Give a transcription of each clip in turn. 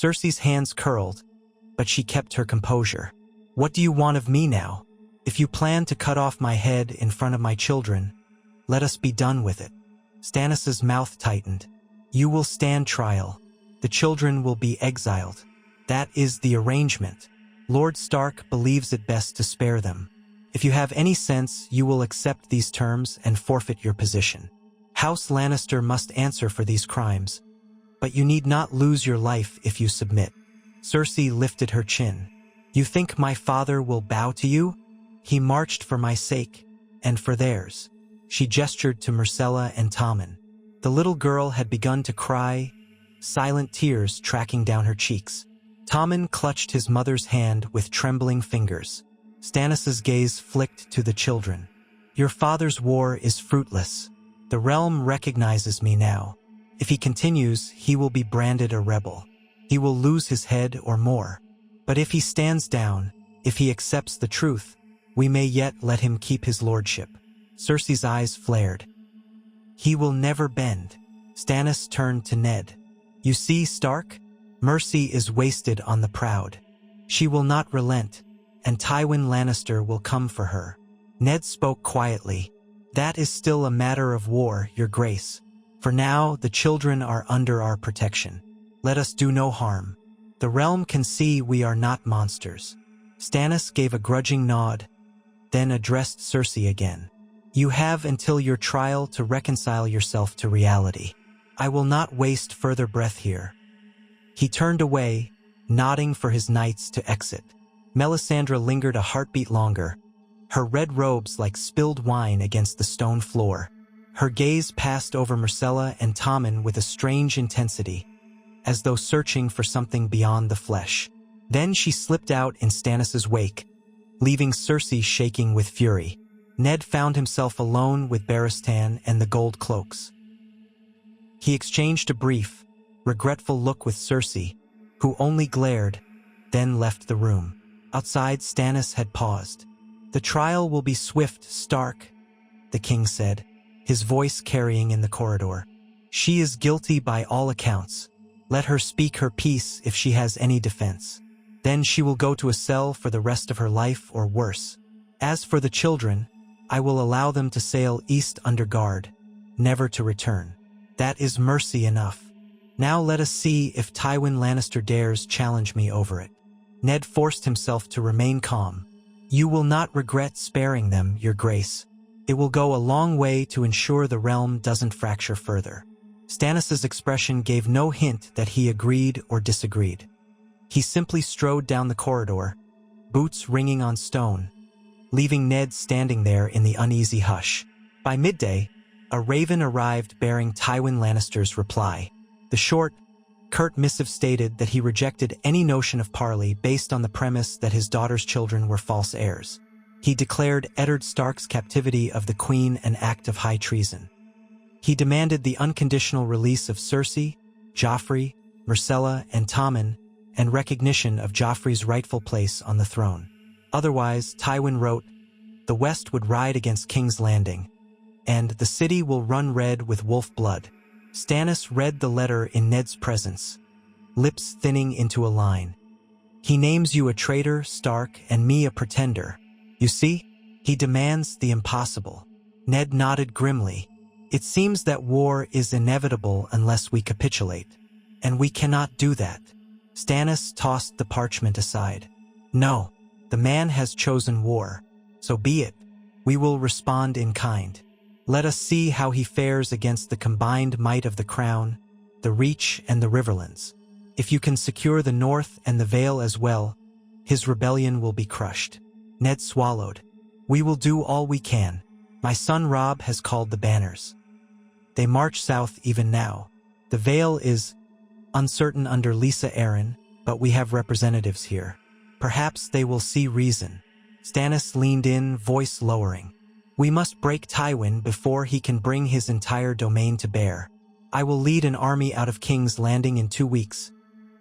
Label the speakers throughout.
Speaker 1: Cersei's hands curled, but she kept her composure. "What do you want of me now? If you plan to cut off my head in front of my children, let us be done with it." Stannis's mouth tightened. "You will stand trial. The children will be exiled. That is the arrangement. Lord Stark believes it best to spare them. If you have any sense, you will accept these terms and forfeit your position. House Lannister must answer for these crimes, but you need not lose your life if you submit." Cersei lifted her chin. "You think my father will bow to you? He marched for my sake, and for theirs." She gestured to Myrcella and Tommen. The little girl had begun to cry, silent tears tracking down her cheeks. Tommen clutched his mother's hand with trembling fingers. Stannis's gaze flicked to the children. "Your father's war is fruitless. The realm recognizes me now. If he continues, he will be branded a rebel. He will lose his head or more. But if he stands down, if he accepts the truth, we may yet let him keep his lordship." Cersei's eyes flared. "He will never bend." Stannis turned to Ned. "You see, Stark? Mercy is wasted on the proud. She will not relent, and Tywin Lannister will come for her." Ned spoke quietly. "That is still a matter of war, Your Grace. For now, the children are under our protection. Let us do no harm. The realm can see we are not monsters." Stannis gave a grudging nod, then addressed Cersei again. "You have until your trial to reconcile yourself to reality. I will not waste further breath here." He turned away, nodding for his knights to exit. Melisandre lingered a heartbeat longer, her red robes like spilled wine against the stone floor. Her gaze passed over Myrcella and Tommen with a strange intensity, as though searching for something beyond the flesh. Then she slipped out in Stannis's wake, leaving Cersei shaking with fury. Ned found himself alone with Barristan and the gold cloaks. He exchanged a brief, regretful look with Cersei, who only glared, then left the room. Outside, Stannis had paused. "The trial will be swift, Stark," the king said, his voice carrying in the corridor. "She is guilty by all accounts. Let her speak her piece if she has any defense. Then she will go to a cell for the rest of her life or worse. As for the children, I will allow them to sail east under guard, never to return. That is mercy enough. Now let us see if Tywin Lannister dares challenge me over it." Ned forced himself to remain calm. "You will not regret sparing them, Your Grace. It will go a long way to ensure the realm doesn't fracture further." Stannis's expression gave no hint that he agreed or disagreed. He simply strode down the corridor, boots ringing on stone, leaving Ned standing there in the uneasy hush. By midday, a raven arrived bearing Tywin Lannister's reply. The short, curt missive stated that he rejected any notion of parley based on the premise that his daughter's children were false heirs. He declared Eddard Stark's captivity of the Queen an act of high treason. He demanded the unconditional release of Cersei, Joffrey, Myrcella, and Tommen, and recognition of Joffrey's rightful place on the throne. Otherwise, Tywin wrote, the West would ride against King's Landing, and the city will run red with wolf blood. Stannis read the letter in Ned's presence, lips thinning into a line. "He names you a traitor, Stark, and me a pretender. You see? He demands the impossible." Ned nodded grimly. "It seems that war is inevitable unless we capitulate, and we cannot do that." Stannis tossed the parchment aside. "No, the man has chosen war, so be it. We will respond in kind. Let us see how he fares against the combined might of the Crown, the Reach, and the Riverlands. If you can secure the North and the Vale as well, his rebellion will be crushed." Ned swallowed. "We will do all we can. My son Robb has called the banners. They march south even now. The Vale is uncertain under Lysa Arryn, but we have representatives here. Perhaps they will see reason." Stannis leaned in, voice lowering. "We must break Tywin before he can bring his entire domain to bear. I will lead an army out of King's Landing in 2 weeks,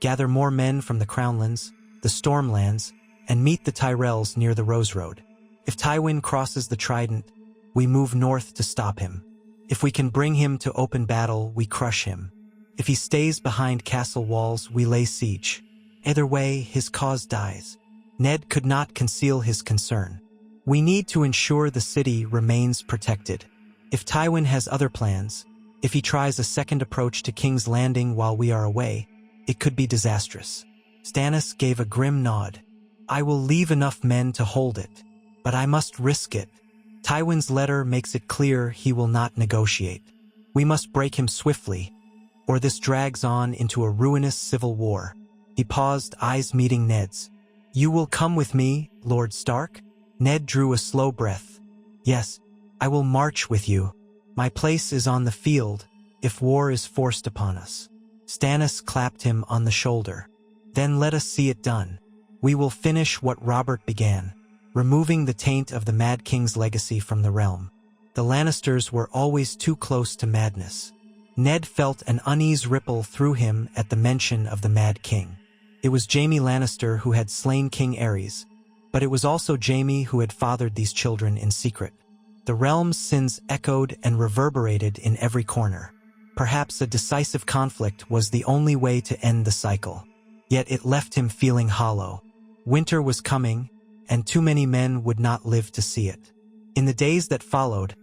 Speaker 1: gather more men from the Crownlands, the Stormlands, and meet the Tyrells near the Rose Road. If Tywin crosses the Trident, we move north to stop him. If we can bring him to open battle, we crush him. If he stays behind castle walls, we lay siege. Either way, his cause dies. Ned could not conceal his concern. We need to ensure the city remains protected. If Tywin has other plans, if he tries a second approach to King's Landing while we are away, it could be disastrous. Stannis gave a grim nod. I will leave enough men to hold it, but I must risk it. Tywin's letter makes it clear he will not negotiate. We must break him swiftly, or this drags on into a ruinous civil war. He paused, eyes meeting Ned's. You will come with me, Lord Stark? Ned drew a slow breath. Yes, I will march with you. My place is on the field, if war is forced upon us. Stannis clapped him on the shoulder. Then let us see it done. We will finish what Robert began, removing the taint of the Mad King's legacy from the realm. The Lannisters were always too close to madness. Ned felt an unease ripple through him at the mention of the Mad King. It was Jaime Lannister who had slain King Aerys, but it was also Jaime who had fathered these children in secret. The realm's sins echoed and reverberated in every corner. Perhaps a decisive conflict was the only way to end the cycle. Yet it left him feeling hollow. Winter was coming, and too many men would not live to see it. In the days that followed,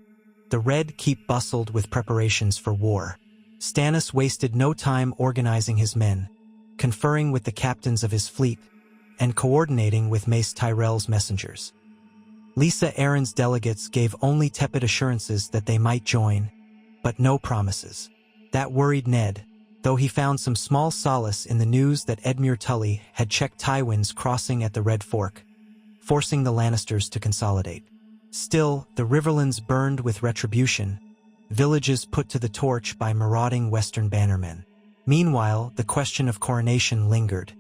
Speaker 1: the Red Keep bustled with preparations for war. Stannis wasted no time organizing his men, conferring with the captains of his fleet, and coordinating with Mace Tyrell's messengers. Lisa Arryn's delegates gave only tepid assurances that they might join, but no promises. That worried Ned, though he found some small solace in the news that Edmure Tully had checked Tywin's crossing at the Red Fork, forcing the Lannisters to consolidate. Still, the Riverlands burned with retribution, villages put to the torch by marauding Western bannermen. Meanwhile, the question of coronation lingered.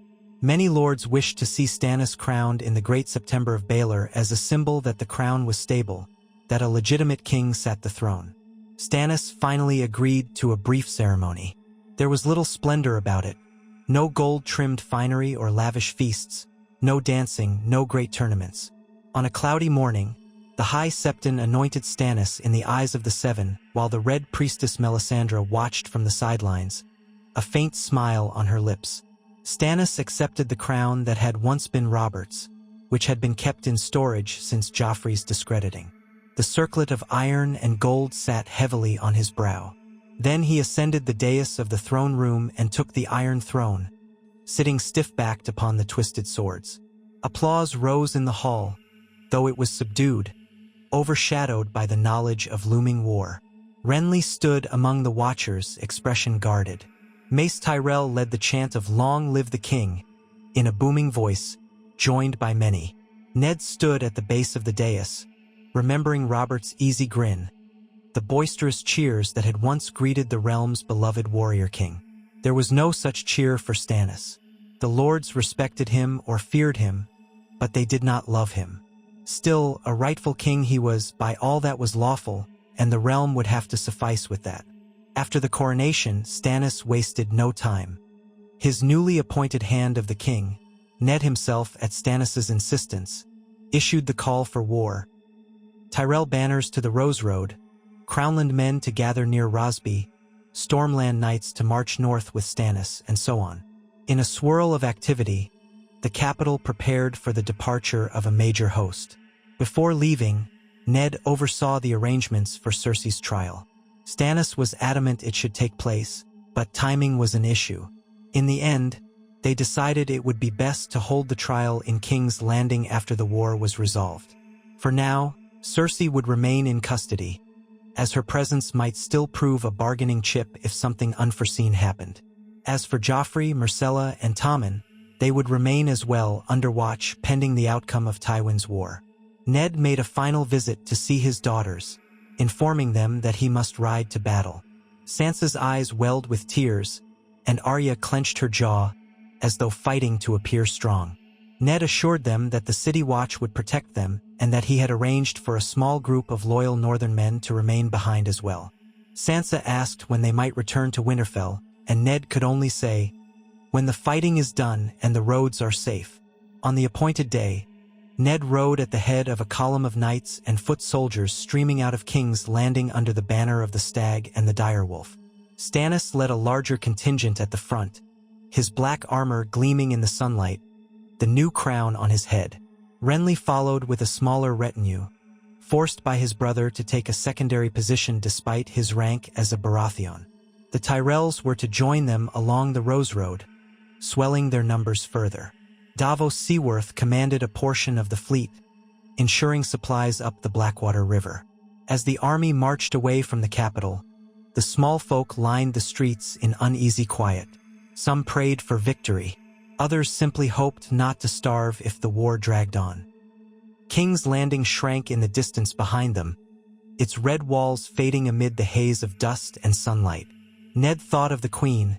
Speaker 1: Many lords wished to see Stannis crowned in the Great September of Baelor as a symbol that the crown was stable, that a legitimate king sat the throne. Stannis finally agreed to a brief ceremony. There was little splendor about it. No gold-trimmed finery or lavish feasts, no dancing, no great tournaments. On a cloudy morning, the High Septon anointed Stannis in the eyes of the Seven, while the Red Priestess Melisandre watched from the sidelines, a faint smile on her lips. Stannis accepted the crown that had once been Robert's, which had been kept in storage since Joffrey's discrediting. The circlet of iron and gold sat heavily on his brow. Then he ascended the dais of the throne room and took the Iron Throne, sitting stiff-backed upon the twisted swords. Applause rose in the hall, though it was subdued, overshadowed by the knowledge of looming war. Renly stood among the watchers, expression guarded. Mace Tyrell led the chant of Long Live the King, in a booming voice, joined by many. Ned stood at the base of the dais, remembering Robert's easy grin, the boisterous cheers that had once greeted the realm's beloved warrior king. There was no such cheer for Stannis. The lords respected him or feared him, but they did not love him. Still, a rightful king he was by all that was lawful, and the realm would have to suffice with that. After the coronation, Stannis wasted no time. His newly appointed Hand of the King, Ned himself at Stannis's insistence, issued the call for war. Tyrell banners to the Rose Road, Crownland men to gather near Rosby, Stormland knights to march north with Stannis, and so on. In a swirl of activity, the capital prepared for the departure of a major host. Before leaving, Ned oversaw the arrangements for Cersei's trial. Stannis was adamant it should take place, but timing was an issue. In the end, they decided it would be best to hold the trial in King's Landing after the war was resolved. For now, Cersei would remain in custody, as her presence might still prove a bargaining chip if something unforeseen happened. As for Joffrey, Myrcella, and Tommen, they would remain as well under watch pending the outcome of Tywin's war. Ned made a final visit to see his daughters, informing them that he must ride to battle. Sansa's eyes welled with tears, and Arya clenched her jaw, as though fighting to appear strong. Ned assured them that the City Watch would protect them, and that he had arranged for a small group of loyal northern men to remain behind as well. Sansa asked when they might return to Winterfell, and Ned could only say, "When the fighting is done and the roads are safe." On the appointed day, Ned rode at the head of a column of knights and foot soldiers streaming out of King's Landing under the banner of the Stag and the Direwolf. Stannis led a larger contingent at the front, his black armor gleaming in the sunlight, the new crown on his head. Renly followed with a smaller retinue, forced by his brother to take a secondary position despite his rank as a Baratheon. The Tyrells were to join them along the Rose Road, swelling their numbers further. Davos Seaworth commanded a portion of the fleet, ensuring supplies up the Blackwater River. As the army marched away from the capital, the small folk lined the streets in uneasy quiet. Some prayed for victory, others simply hoped not to starve if the war dragged on. King's Landing shrank in the distance behind them, its red walls fading amid the haze of dust and sunlight. Ned thought of the Queen,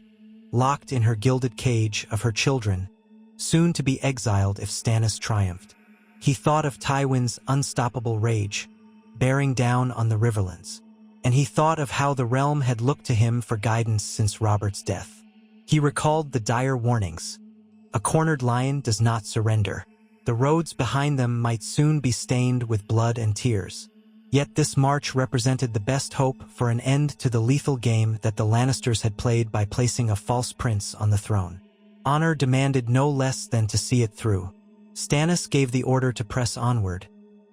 Speaker 1: locked in her gilded cage, of her children, soon to be exiled if Stannis triumphed. He thought of Tywin's unstoppable rage, bearing down on the Riverlands. And he thought of how the realm had looked to him for guidance since Robert's death. He recalled the dire warnings. A cornered lion does not surrender. The roads behind them might soon be stained with blood and tears. Yet this march represented the best hope for an end to the lethal game that the Lannisters had played by placing a false prince on the throne. Honor demanded no less than to see it through. Stannis gave the order to press onward,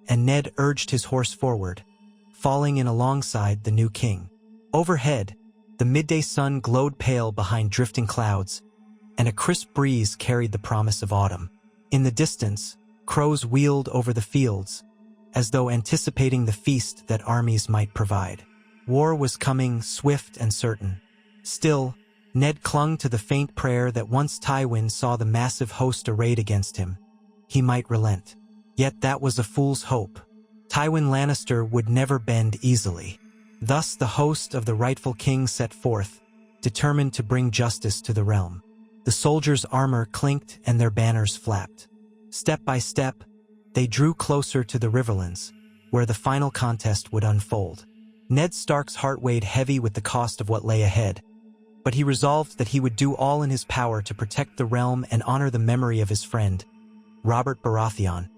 Speaker 1: and Ned urged his horse forward, falling in alongside the new king. Overhead, the midday sun glowed pale behind drifting clouds, and a crisp breeze carried the promise of autumn. In the distance, crows wheeled over the fields, as though anticipating the feast that armies might provide. War was coming, swift and certain. Still, Ned clung to the faint prayer that once Tywin saw the massive host arrayed against him, he might relent. Yet that was a fool's hope. Tywin Lannister would never bend easily. Thus the host of the rightful king set forth, determined to bring justice to the realm. The soldiers' armor clinked and their banners flapped. Step by step, they drew closer to the Riverlands, where the final contest would unfold. Ned Stark's heart weighed heavy with the cost of what lay ahead, but he resolved that he would do all in his power to protect the realm and honor the memory of his friend, Robert Baratheon,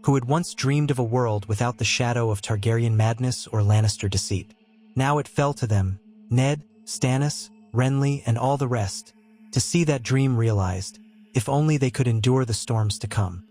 Speaker 1: who had once dreamed of a world without the shadow of Targaryen madness or Lannister deceit. Now it fell to them, Ned, Stannis, Renly, and all the rest, to see that dream realized, if only they could endure the storms to come.